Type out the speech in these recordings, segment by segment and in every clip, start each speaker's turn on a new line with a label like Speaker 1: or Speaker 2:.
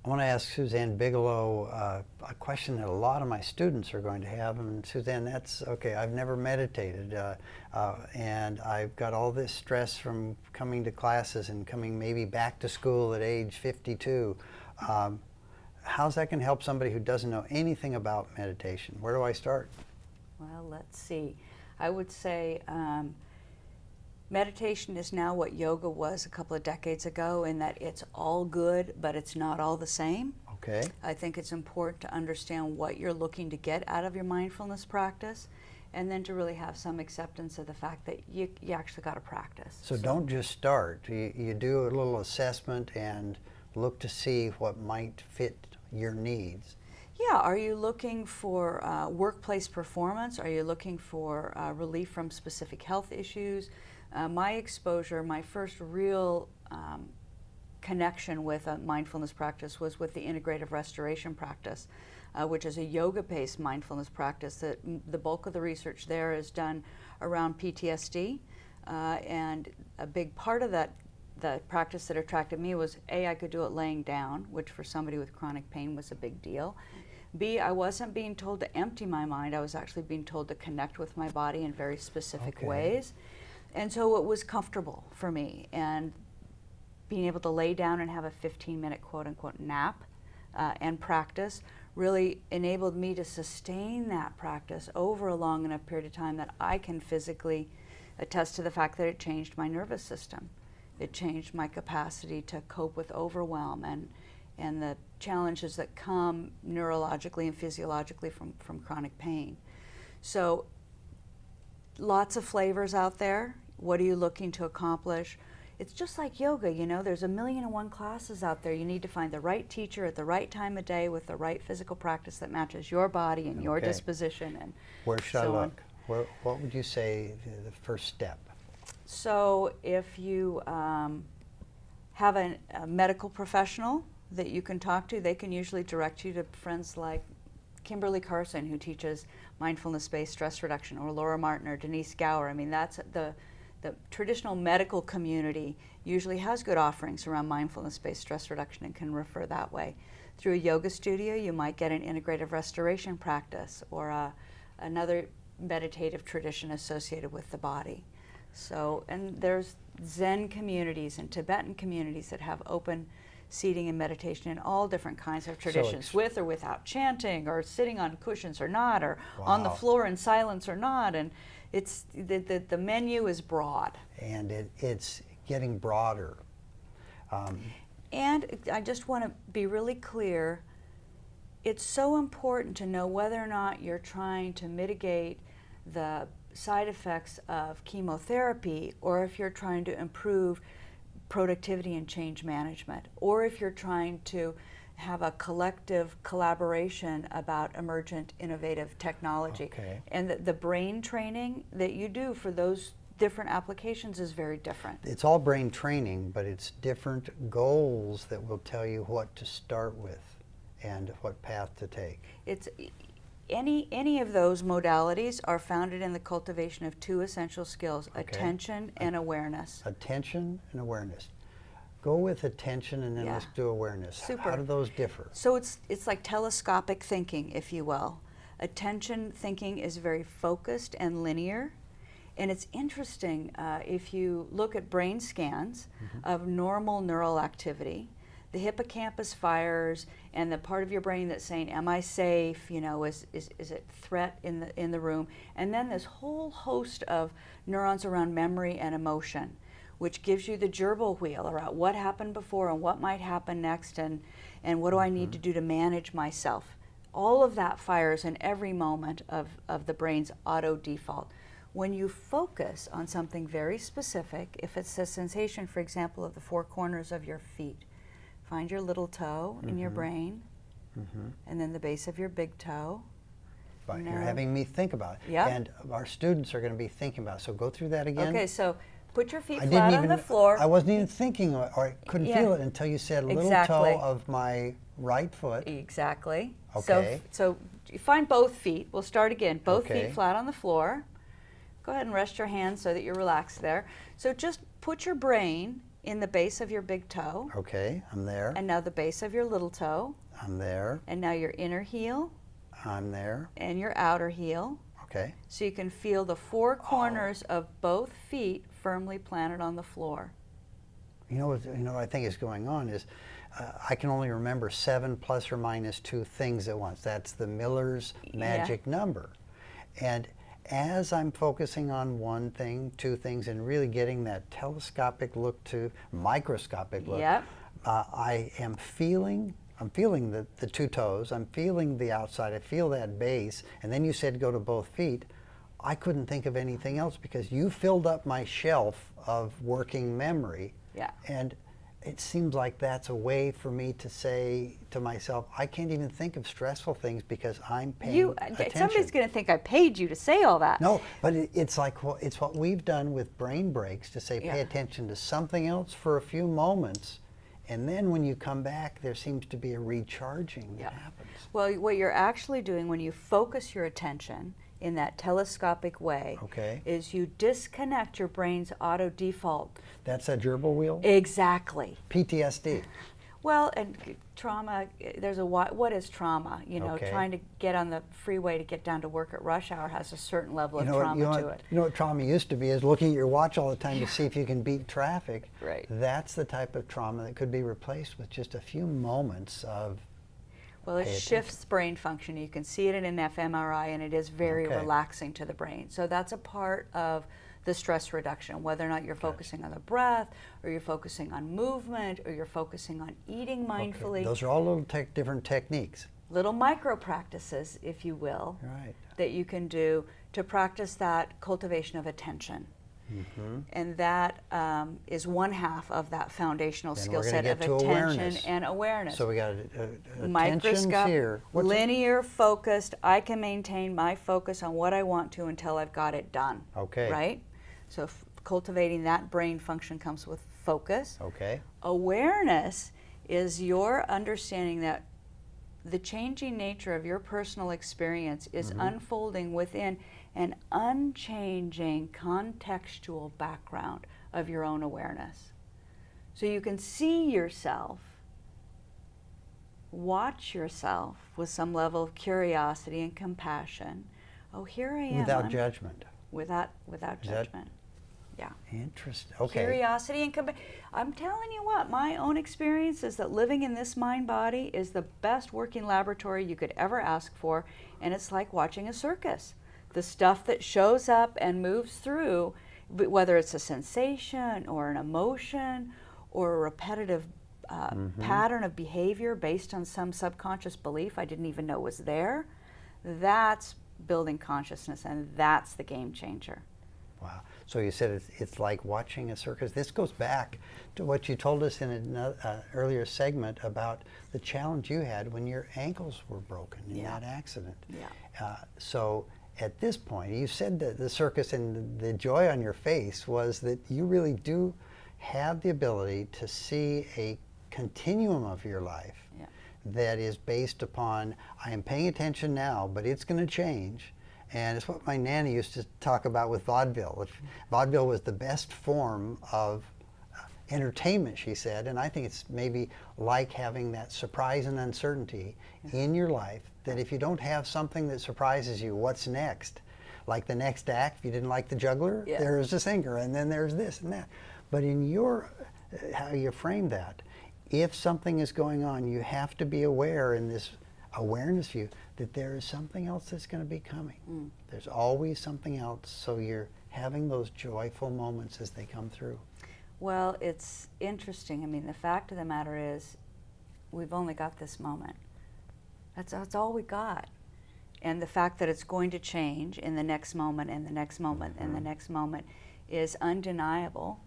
Speaker 1: I want to ask Suzanne Bigelow a question that a lot of my students are going to have. And Suzanne, that's okay. I've never meditated, and I've got all this stress from coming to classes and coming maybe back to school at age 52. How's that going to help somebody who doesn't know anything about meditation? Where do I start?
Speaker 2: Well, let's see. I would say meditation is now what yoga was a couple of decades ago, in that it's all good, but it's not all the same.
Speaker 1: Okay.
Speaker 2: I think it's important to understand what you're looking to get out of your mindfulness practice, and then to really have some acceptance of the fact that you actually got to practice.
Speaker 1: So don't just start. You do a little assessment and look to see what might fit your needs.
Speaker 2: Yeah, are you looking for workplace performance? Are you looking for relief from specific health issues? My exposure, my first real connection with a mindfulness practice was with the integrative restoration practice, which is a yoga-based mindfulness practice that the bulk of the research there is done around PTSD. And a big part of the practice that attracted me was, A, I could do it laying down, which for somebody with chronic pain was a big deal. B, I wasn't being told to empty my mind. I was actually being told to connect with my body in very specific ways. And so it was comfortable for me. And being able to lay down and have a 15-minute quote-unquote nap and practice really enabled me to sustain that practice over a long enough period of time that I can physically attest to the fact that it changed my nervous system. It changed my capacity to cope with overwhelm and the challenges that come neurologically and physiologically from chronic pain. So lots of flavors out there. What are you looking to accomplish? It's just like yoga, you know, there's 1,000,001 classes out there. You need to find the right teacher at the right time of day with the right physical practice that matches your body and your disposition. And
Speaker 1: where should I look? What would you say the first step?
Speaker 2: So if you have a medical professional that you can talk to, they can usually direct you to friends like Kimberly Carson, who teaches mindfulness-based stress reduction, or Laura Martin or Denise Gower. I mean, that's the traditional medical community usually has good offerings around mindfulness-based stress reduction and can refer that way. Through a yoga studio, you might get an integrative restoration practice or another meditative tradition associated with the body. So, and there's Zen communities and Tibetan communities that have open seating and meditation in all different kinds of traditions, with or without chanting, or sitting on cushions or not, or on the floor in silence or not. And it's the menu is broad.
Speaker 1: And it's getting broader.
Speaker 2: And I just want to be really clear, it's so important to know whether or not you're trying to mitigate the side effects of chemotherapy, or if you're trying to improve productivity and change management, or if you're trying to have a collective collaboration about emergent innovative technology. And the brain training that you do for those different applications is very different.
Speaker 1: It's all brain training, but it's different goals that will tell you what to start with and what path to take.
Speaker 2: It's any of those modalities are founded in the cultivation of two essential skills, attention and awareness.
Speaker 1: Attention and awareness. Go with attention and then let's do awareness.
Speaker 2: Super.
Speaker 1: How do those differ?
Speaker 2: So it's like telescopic thinking, if you will. Attention thinking is very focused and linear. And it's interesting, if you look at brain scans of normal neural activity, the hippocampus fires, and the part of your brain that's saying, am I safe? You know, is it threat in the room? And then this whole host of neurons around memory and emotion, which gives you the gerbil wheel around what happened before and what might happen next, and what do I need to do to manage myself. All of that fires in every moment of the brain's auto default. When you focus on something very specific, if it's a sensation, for example, of the four corners of your feet, find your little toe in your brain, and then the base of your big toe.
Speaker 1: But you're having me think about it.
Speaker 2: Yep.
Speaker 1: And our students are going to be thinking about it. So go through that again.
Speaker 2: Okay, so put your feet flat on the floor.
Speaker 1: I wasn't even thinking, or I couldn't feel it until you said little toe of my right foot.
Speaker 2: Exactly.
Speaker 1: Okay.
Speaker 2: So you find both feet. We'll start again. Both feet flat on the floor. Go ahead and rest your hands so that you're relaxed there. So just put your brain in the base of your big toe.
Speaker 1: Okay, I'm there.
Speaker 2: And now the base of your little toe.
Speaker 1: I'm there.
Speaker 2: And now your inner heel.
Speaker 1: I'm there.
Speaker 2: And your outer heel.
Speaker 1: Okay.
Speaker 2: So you can feel the four corners of both feet firmly planted on the floor.
Speaker 1: You know what I think is going on is I can only remember 7 plus or minus 2 things at once. That's the Miller's magic number. And as I'm focusing on one thing, 2 things, and really getting that telescopic look to microscopic look,
Speaker 2: Yep.
Speaker 1: I'm feeling the 2 toes, I'm feeling the outside, I feel that base, and then you said go to both feet. I couldn't think of anything else because you filled up my shelf of working memory.
Speaker 2: Yeah.
Speaker 1: And it seems like that's a way for me to say to myself, I can't even think of stressful things because I'm paying attention.
Speaker 2: Somebody's going to think I paid you to say all that.
Speaker 1: No, but it's like it's what we've done with brain breaks to say
Speaker 2: Yeah.
Speaker 1: pay attention to something else for a few moments, and then when you come back, there seems to be a recharging
Speaker 2: Yeah.
Speaker 1: that happens.
Speaker 2: Well, what you're actually doing when you focus your attention in that telescopic way
Speaker 1: Okay.
Speaker 2: is you disconnect your brain's auto default.
Speaker 1: That's a gerbil wheel?
Speaker 2: Exactly.
Speaker 1: PTSD.
Speaker 2: Well, and trauma, there's a what is trauma? You know,
Speaker 1: Okay.
Speaker 2: trying to get on the freeway to get down to work at rush hour has a certain level of
Speaker 1: You know
Speaker 2: trauma to it.
Speaker 1: You know what trauma used to be is looking at your watch all the time to see if you can beat traffic.
Speaker 2: Right.
Speaker 1: That's the type of trauma that could be replaced with just a few moments of
Speaker 2: Well, it
Speaker 1: pay
Speaker 2: shifts brain function. You can see it in an fMRI, and it is very
Speaker 1: Okay.
Speaker 2: relaxing to the brain. So that's a part of the stress reduction, whether or not you're focusing on the breath, or you're focusing on movement, or you're focusing on eating mindfully.
Speaker 1: Okay. Those are all little different techniques.
Speaker 2: Little micro practices, if you will,
Speaker 1: Right.
Speaker 2: that you can do to practice that cultivation of attention.
Speaker 1: Mm-hmm.
Speaker 2: And that is one half of that foundational
Speaker 1: Then
Speaker 2: skill
Speaker 1: we're gonna
Speaker 2: set of
Speaker 1: get to
Speaker 2: attention
Speaker 1: awareness.
Speaker 2: and awareness.
Speaker 1: So we got attention's
Speaker 2: Microscope,
Speaker 1: here. What's
Speaker 2: linear, focused. I can maintain my focus on what I want to until I've got it done.
Speaker 1: Okay.
Speaker 2: Right? So cultivating that brain function comes with focus.
Speaker 1: Okay.
Speaker 2: Awareness is your understanding that the changing nature of your personal experience is unfolding within an unchanging contextual background of your own awareness. So you can see yourself, watch yourself with some level of curiosity and compassion. Oh, here I am.
Speaker 1: Without judgment.
Speaker 2: Without
Speaker 1: Is that-
Speaker 2: judgment. Yeah.
Speaker 1: Interesting. Okay.
Speaker 2: Curiosity and I'm telling you what, my own experience is that living in this mind body is the best working laboratory you could ever ask for, and it's like watching a circus. The stuff that shows up and moves through, whether it's a sensation or an emotion or a repetitive pattern of behavior based on some subconscious belief I didn't even know was there, that's building consciousness, and that's the game changer.
Speaker 1: Wow. So you said it's like watching a circus. This goes back to what you told us in an earlier segment about the challenge you had when your ankles were broken in
Speaker 2: Yeah.
Speaker 1: that accident.
Speaker 2: Yeah.
Speaker 1: So at this point, you said that the circus and the joy on your face was that you really do have the ability to see a continuum of your life
Speaker 2: Yeah.
Speaker 1: that is based upon, I am paying attention now, but it's going to change. And it's what my nanny used to talk about with vaudeville. Vaudeville was the best form of entertainment, she said, and I think it's maybe like having that surprise and uncertainty in your life, that if you don't have something that surprises you, what's next? Like the next act, if you didn't like the juggler,
Speaker 2: Yeah.
Speaker 1: there's a singer, and then there's this and that. But in your, how you frame that, if something is going on, you have to be aware in this awareness view that there is something else that's going to be coming. There's always something else, so you're having those joyful moments as they come through.
Speaker 2: Well, it's interesting. I mean, the fact of the matter is, we've only got this moment. That's all we got. And the fact that it's going to change in the next moment and the next moment and the next moment is undeniable.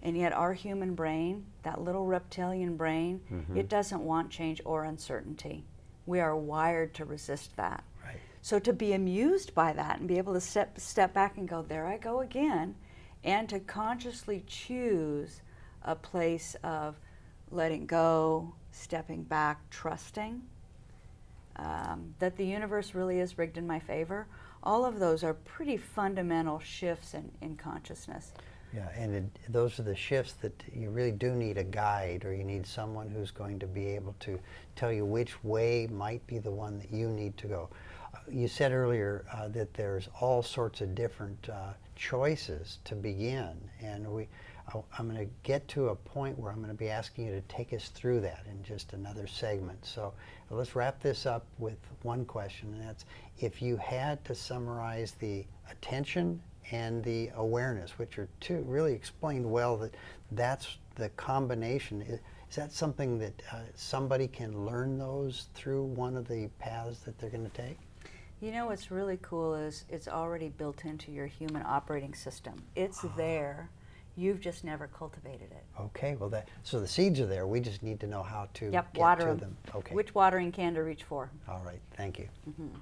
Speaker 2: And yet our human brain, that little reptilian brain, it doesn't want change or uncertainty. We are wired to resist that.
Speaker 1: Right.
Speaker 2: So to be amused by that and be able to step back and go, there I go again, and to consciously choose a place of letting go, stepping back, trusting that the universe really is rigged in my favor, all of those are pretty fundamental shifts in consciousness.
Speaker 1: Yeah, and those are the shifts that you really do need a guide, or you need someone who's going to be able to tell you which way might be the one that you need to go. You said earlier that there's all sorts of different choices to begin, and I'm going to get to a point where I'm going to be asking you to take us through that in just another segment. So let's wrap this up with one question, and that's, if you had to summarize the attention and the awareness, which are two really explained well, that's the combination. Is that something that somebody can learn those through one of the paths that they're going to take?
Speaker 2: You know what's really cool is it's already built into your human operating system. It's there. You've just never cultivated it.
Speaker 1: Okay, well so the seeds are there. We just need to know how to get
Speaker 2: water
Speaker 1: to
Speaker 2: 'em.
Speaker 1: them. Okay.
Speaker 2: Which watering can to reach for.
Speaker 1: All right, thank you.
Speaker 2: Mm-hmm.